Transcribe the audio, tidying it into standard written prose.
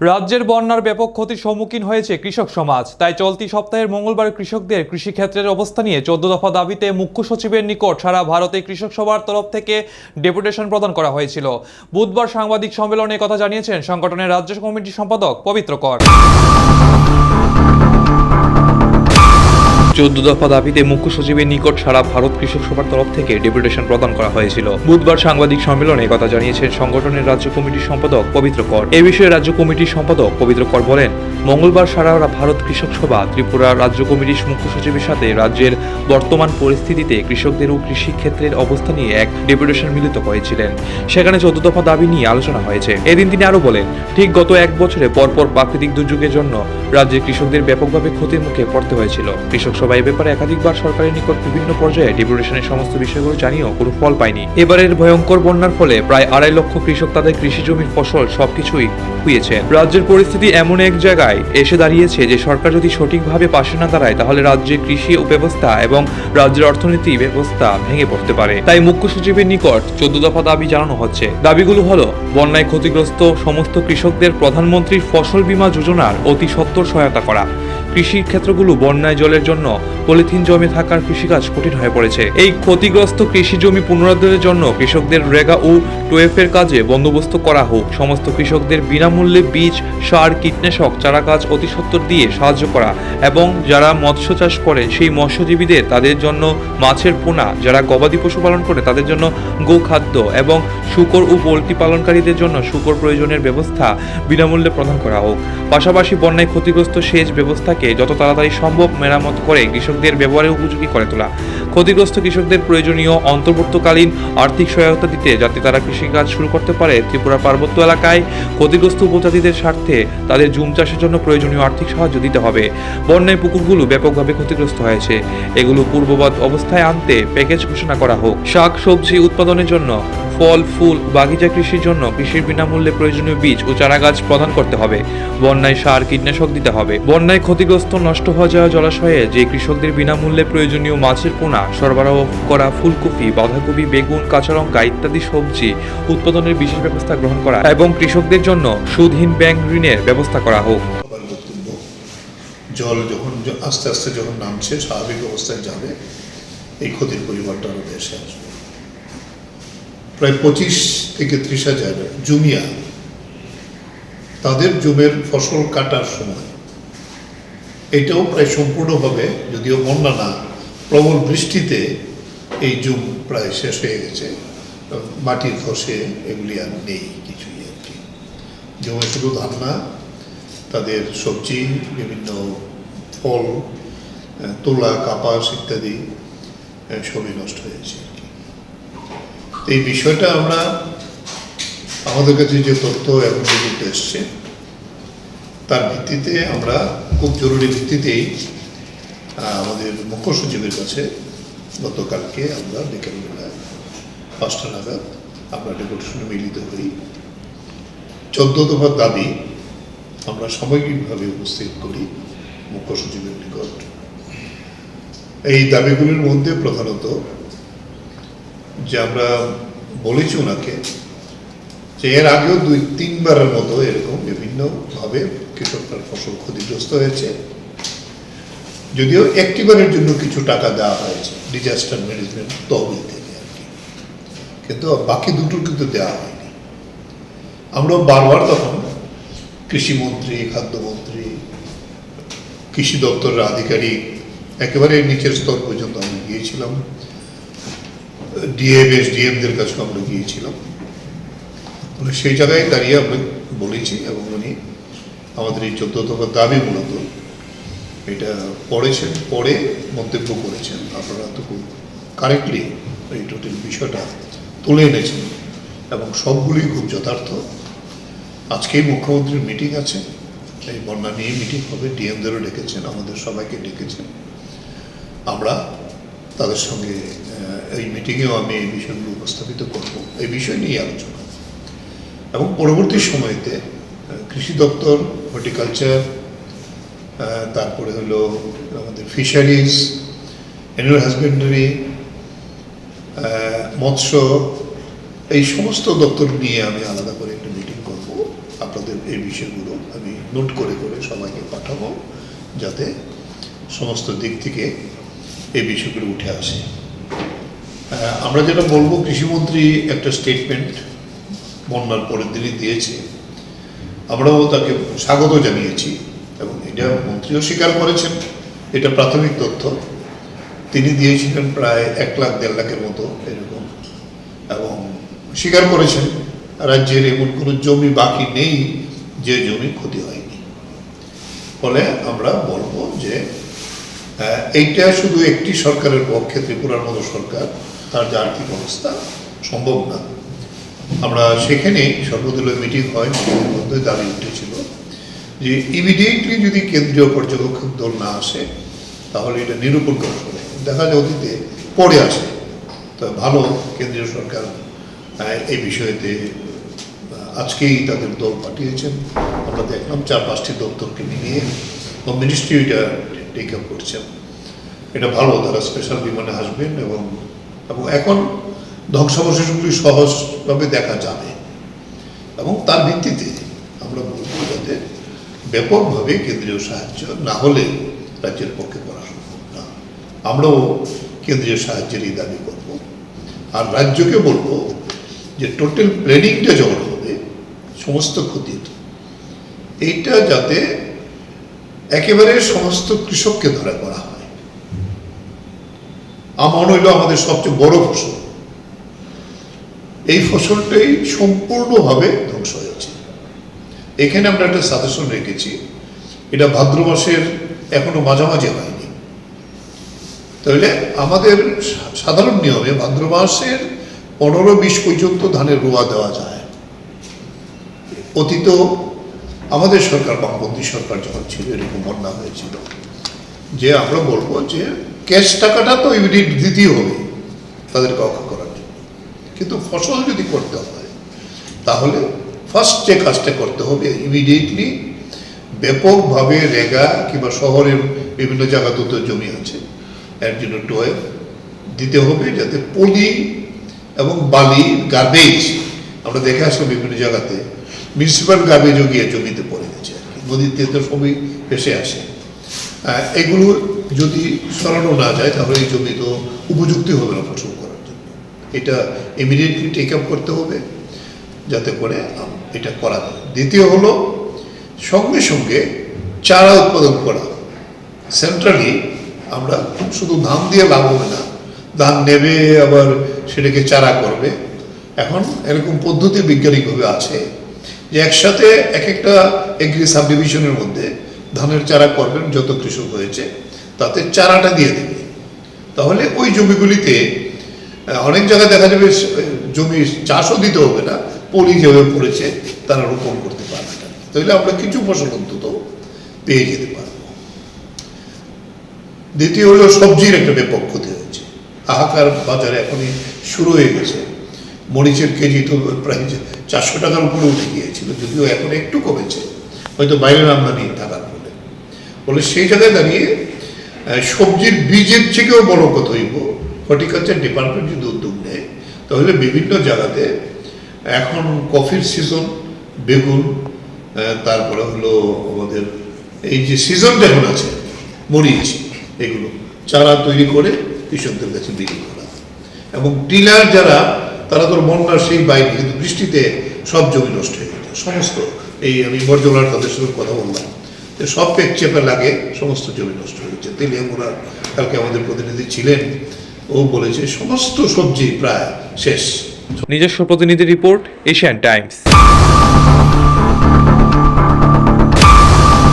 রাজ্যের বন্যার ব্যাপক ক্ষতির সম্মুখীন হয়েছে কৃষক সমাজ। তাই চলতি সপ্তাহের মঙ্গলবার কৃষকদের কৃষিক্ষেত্রের অবস্থা নিয়ে 14 দফা দাবিতে মুখ্য সচিবের নিকট সারা ভারতে কৃষক সভার তরফ থেকে ডেপুটেশন প্রদান করা হয়েছিল। বুধবার সাংবাদিক সম্মেলনে কথা জানিয়েছেন সংগঠনের রাজ্য কমিটির সম্পাদক পবিত্র কর। 14 দফা দাবিতে মুখ্য সচিবের নিকট সারা ভারত কৃষক সভার তরফ থেকে ডেপুটেশন প্রদান করা হয়েছিল। বুধবার সাংবাদিক সম্মেলনে কথা জানিয়েছেন সংগঠনের রাজ্য কমিটির সম্পাদক পবিত্র কর। এই বিষয়ে রাজ্য কমিটির সম্পাদক পবিত্র কর বলেন, মঙ্গলবার সারা ভারত কৃষক সভা ত্রিপুরা রাজ্য কমিটির মুখ্য সচিবের সাথে রাজ্যের বর্তমান পরিস্থিতিতে কৃষকদের ও কৃষি ক্ষেত্রের অবস্থা নিয়ে এক ডেপুটেশন মিলিত হয়েছিলেন। সেখানে 14 দফা দাবি নিয়ে আলোচনা হয়েছে। এদিন তিনি আরো বলেন, ঠিক গত এক বছরে পরপর প্রাকৃতিক দুর্যোগের জন্য রাজ্যের কৃষকদের ব্যাপকভাবে ক্ষতির মুখে পড়তে হয়েছিল। কৃষক সভা এ ব্যাপারে একাধিকবার সরকারের নিকট বিভিন্ন পর্যায়ে ডেপুটেশনের সমস্ত বিষয়গুলো জানিয়েও কোনো ফল পায়নি। এবারের ভয়ঙ্কর বন্যার ফলে প্রায় 2.5 লক্ষ কৃষক তাদের কৃষি জমির ফসল সবকিছুই খুইয়েছেন। রাজ্যের পরিস্থিতি এমন এক জায়গায় এসে দাঁড়িয়েছে যে সরকার যদি সঠিকভাবে পাশে না দাঁড়ায় তাহলে রাজ্যের কৃষি ব্যবস্থা এবং রাজ্যের অর্থনীতি ব্যবস্থা ভেঙে পড়তে পারে। তাই মুখ্য সচিবের নিকট 14 দফা দাবি জানানো হচ্ছে। দাবিগুলো হলো, বন্যায় ক্ষতিগ্রস্ত সমস্ত কৃষকদের প্রধানমন্ত্রীর ফসল বীমা যোজনার অতি সত্বর সহায়তা করা। কৃষি ক্ষেত্রগুলো বন্যায় জলের জন্য পলিথিন জমে থাকার কৃষিকাজ কঠিন হয়ে পড়েছে। এই ক্ষতিগ্রস্ত কৃষি জমি পুনরুদ্ধারের জন্য কৃষকদের রেগা ও টোয়েফের কাজে বন্দোবস্ত করা হোক। সমস্ত কৃষকদের বিনামূল্যে বীজ, সার, কীটনাশক, চারা গাছ অতি সত্বর দিয়ে সাহায্য করা এবং যারা মৎস্য চাষ করে সেই মৎস্যজীবীদের তাদের জন্য মাছের পোনা, যারা গবাদি পশু পালন করে তাদের জন্য গোখাদ্য এবং শূকর ও পোল্ট্রি পালনকারীদের জন্য শূকর প্রয়োজনের ব্যবস্থা বিনামূল্যে প্রদান করা হোক। পাশাপাশি বন্যায় ক্ষতিগ্রস্ত সেচ ব্যবস্থাকে যত তাড়াতাড়ি সম্ভব মেরামত করে কৃষকদের ব্যবহারের উপযোগী করে তোলা। ক্ষতিগ্রস্ত কৃষকদের প্রয়োজনীয় অন্তর্বর্তীকালীন আর্থিক সহায়তা দিতে যাতে তারা কৃষিকাজ শুরু করতে পারে। ত্রিপুরা পার্বত্য এলাকায় ক্ষতিগ্রস্ত উপজাতিদের স্বার্থে তাদের জুম চাষের জন্য প্রয়োজনীয় আর্থিক সাহায্য দিতে হবে। বন্যায় পুকুরগুলো ব্যাপকভাবে ক্ষতিগ্রস্ত হয়েছে, এগুলো পূর্ববৎ অবস্থায় আনতে প্যাকেজ ঘোষণা করা হোক। শাক সবজি উৎপাদনের জন্য, ফল ফুল বাগিচা কৃষির জন্য কৃষির বিনামূল্যে প্রয়োজনীয় বীজ ও চারা গাছ প্রদান করতে হবে। বন্যায় সার কীটনাশক দিতে হবে। বন্যায় ক্ষতিগ্রস্ত নষ্ট হয়ে যাওয়া জলাশয়ে যে কৃষকদের বিনামূল্যে প্রয়োজনীয় মাছের পোনা সরবরাহ করা, ফুলকপি, বাঁধাকপি, বেগুন, কাঁচা লঙ্কা ইত্যাদি সবজি উৎপাদনের বিশেষ ব্যবস্থা গ্রহণ করা এবং কৃষকদের জন্য সুদহীন ব্যাংক ঋণের ব্যবস্থা করা হোক। জল যখন আস্তে আস্তে যখন নামছে, স্বাভাবিক অবস্থায় যাবে, এই ক্ষতির পরিমাণটা আরো বেশি আসবে। প্রায় 25 থেকে 30 হাজার জমিয়া তাদের জমির ফসল কাটার সময় এটাও প্রায় সম্পূর্ণভাবে, যদিও বন্যা না, প্রবল বৃষ্টিতে এই জুম প্রায় শেষ হয়ে গেছে। মাটির ধসে এগুলি আর নেই কিছুই আর কি। জমে শুধু ধান না, তাদের সবজি, বিভিন্ন ফল, তুলা, কাপাস ইত্যাদি সবই নষ্ট হয়েছে। এই বিষয়টা আমরা, আমাদের কাছে যে তথ্য এখন পর্যন্ত এসছে তার ভিত্তিতে আমরা খুব জরুরি ভিত্তিতেই আমাদের মুখ্য সচিবের কাছে গতকালকে আমরা বিকেলবেলা 5টা নাগাদ আমরা ডেপুটেশনে মিলিত হই। 14 দফার দাবি আমরা সামগ্রিকভাবে উপস্থিত করি মুখ্য সচিবের নিকট। এই দাবিগুলির মধ্যে প্রধানত যে আমরা বলেছি ওনাকে যে এর আগেও 2-3 বারের মতো এরকম বিভিন্নভাবে কৃষকরা ফসল ক্ষতিগ্রস্ত হয়েছে, যদিও একটিবারের জন্য কিছু টাকা দেওয়া হয়েছে ডিজাস্টার ম্যানেজমেন্ট তহবিল থেকে আর কি, কিন্তু বাকি দুটো কিন্তু দেওয়া হয়নি। আমরা বারবার তখন কৃষিমন্ত্রী, খাদ্যমন্ত্রী, কৃষি দপ্তরের আধিকারিক, একেবারে নিচের স্তর পর্যন্ত আমরা গিয়েছিলাম, ডিএমদের কাছে আমরা গিয়েছিলাম। সেই জায়গায় দাঁড়িয়ে আমরা বলেছি এবং উনি আমাদের এই 14 দফার দাবি মূলত এটা পড়েছেন, পড়ে মন্তব্য করেছেন। আপনারা তো খুব কারেক্টলি এই টোটাল বিষয়টা তুলে এনেছেন এবং সবগুলি খুব যথার্থ। আজকেই মুখ্যমন্ত্রীর মিটিং আছে, এই বন্যা নিয়ে মিটিং হবে, ডিএমদেরও ডেকেছেন, আমাদের সবাইকে ডেকেছেন। আমরা তাদের সঙ্গে এই মিটিংয়েও আমি এই বিষয়গুলো উপস্থাপিত করব, এই বিষয় নিয়ে আলোচনা। এবং পরবর্তী সময়তে কৃষি দপ্তর, হর্টিকালচার, তারপরে হলো আমাদের ফিশারিজ, অ্যানিমাল হাজবেন্ডারি, মৎস্য, এই সমস্ত দপ্তর নিয়ে আমি আলাদা করে একটা মিটিং করব আপনাদের এই বিষয়গুলো আমি নোট করে করে সবাইকে পাঠাবো, যাতে সমস্ত দিক থেকে এই বিষয়গুলো উঠে আসে। আমরা যেটা বলবো, কৃষিমন্ত্রী একটা স্টেটমেন্ট বন্যার পরের দিনই দিয়েছে, আমরাও তাকে স্বাগত জানিয়েছি এবং এটা মন্ত্রীও স্বীকার করেছেন। এটা প্রাথমিক তথ্য, তিনি দিয়েছিলেন প্রায় 1 লাখ 1.5 লাখের মতো এরকম, এবং স্বীকার করেছেন রাজ্যের এমন কোনো জমি বাকি নেই যে জমি ক্ষতি হয়নি। ফলে আমরা বলবো যে এইটা শুধু একটি সরকারের পক্ষে, ত্রিপুরার মতো সরকার, তার যে আর্থিক অবস্থা সম্ভব না। আমরা সেখানে সর্বদলীয় মিটিং হয়, মিটিংয়ের মধ্যে দাবি উঠেছিল যে ইমিডিয়েটলি যদি কেন্দ্রীয় পর্যবেক্ষক দল না আসে তাহলে এটা নিরূপণ করা হবে। দেখা যায় অতীতে পরে আসে, তো ভালো কেন্দ্রীয় সরকার এই বিষয়েতে আজকেই তাদের দল পাঠিয়েছেন। আমরা দেখলাম 4-5টি দপ্তরকে নিয়ে মিনিস্ট্রি এটা টেক আপ করছেন। এটা ভালো, তারা স্পেশাল বিমানে আসবেন এবং এখন ধ্বংসাবশেষগুলি সহজভাবে দেখা যাবে এবং তার ভিত্তিতে আমরা বলব যাতে ব্যাপকভাবে কেন্দ্রীয় সাহায্য না হলে রাজ্যের পক্ষে করা সম্ভব না। আমরাও কেন্দ্রীয় সাহায্যেরই দাবি করব। আর রাজ্যকে বলবো যে টোটাল প্ল্যানিংটা যখন হবে সমস্ত ক্ষতির, এইটা যাতে একেবারে সমস্ত কৃষককে ধরা করা হয়। আমন হইল আমাদের সবচেয়ে বড় ফসল, এই ফসলটাই সম্পূর্ণভাবে ধ্বংস হয়েছে। এখানে আমরা একটা সাজেশন রেখেছি, এটা ভাদ্র মাসের এখনো মাঝামাঝি হয়নি, তাহলে আমাদের সাধারণ নিয়মে ভাদ্র মাসের 15-20 পর্যন্ত ধানের রোয়া দেওয়া যায়। অতীত আমাদের সরকার, বামপন্থী সরকার যখন ছিল, এরকম বন্যা হয়েছিল যে আমরা বলবো যে ক্যাশ টাকাটা তো ইমিডিয়েট দিতেই হবে তাদেরকে রক্ষা করার জন্য, কিন্তু ফসল যদি করতে হয় তাহলে ফার্স্ট যে কাজটা করতে হবে ইমিডিয়েটলি ব্যাপকভাবে রেগা কিংবা শহরের বিভিন্ন জায়গাতেও তো জমি আছে, এর জন্য টোয়েব দিতে হবে, যাতে পলি এবং বালি গার্বেজ, আমরা দেখে আসলাম বিভিন্ন জায়গাতে মিউনিসিপ্যাল গার্বেজও গিয়ে জমিতে পড়ে গেছে, নদীতে তো সবই ভেসে আসে। এগুলো যদি সরানো না যায় তাহলে এই জমি তো উপযুক্ত হবে না ফসল করার জন্য। এটা ইমিডিয়েটলি টেক আপ করতে হবে যাতে করে এটা করা যায়। দ্বিতীয় হলো সঙ্গে সঙ্গে চারা উৎপাদন করা। সেন্ট্রালি আমরা শুধু ধান দিয়ে লাভ হবে না, ধান নেবে আবার সেটাকে চারা করবে। এখন এরকম পদ্ধতি বৈজ্ঞানিকভাবে আছে যে একসাথে এক একটা এগ্রি সাব ডিভিশনের মধ্যে ধানের চারা করবেন, যত কৃষক হয়েছে তাতে চারাটা দিয়ে দেবে। তাহলে ওই জমিগুলিতে অনেক জায়গায় দেখা যাবে জমি চাষও দিতে হবে না, পলি যেভাবে পড়েছে তারা রোপণ করতে পারবে না, তাহলে আমরা কিছু ফসল অন্তত পেয়ে যেতে পারব। দ্বিতীয় হলো সবজির একটা ব্যাপক ক্ষতি হয়েছে, হাহাকার বাজারে এখনই শুরু হয়ে গেছে। মরিচের কেজি তো প্রায় 400 টাকার উপরে উঠে গিয়েছিল, যদিও এখন একটু কমেছে, হয়তো বাইরের আমদানি থাকার ফলে সেই জায়গায় দাঁড়িয়ে সবজির বীজের থেকেও বড় কথা হইব হর্টিকালচার ডিপার্টমেন্ট যদি উদ্যোগ নেয় তাহলে বিভিন্ন জায়গাতে এখন কফির সিজন, বেগুন, তারপরে হলো আমাদের এই যে সিজন যখন আছে মরিচ, এগুলো চারা তৈরি করে কৃষকদের কাছে বিক্রি করা। এবং টিলার যারা, তারা তো বন্যার সেই বাইরে, কিন্তু বৃষ্টিতে সব জমি নষ্ট হয়ে গেছে সমস্ত। এই আমি বর্জলার তাদের সঙ্গে কথা বললাম, সব পেট চেপে লাগে, সমস্ত জমি নষ্ট হয়েছে। তেলিয়ামুড়া কালকে আমাদের প্রতিনিধি ছিলেন, ও বলেছে সমস্ত সবজি প্রায় শেষ। নিজস্ব প্রতিনিধি রিপোর্ট, এশিয়ান টাইমস।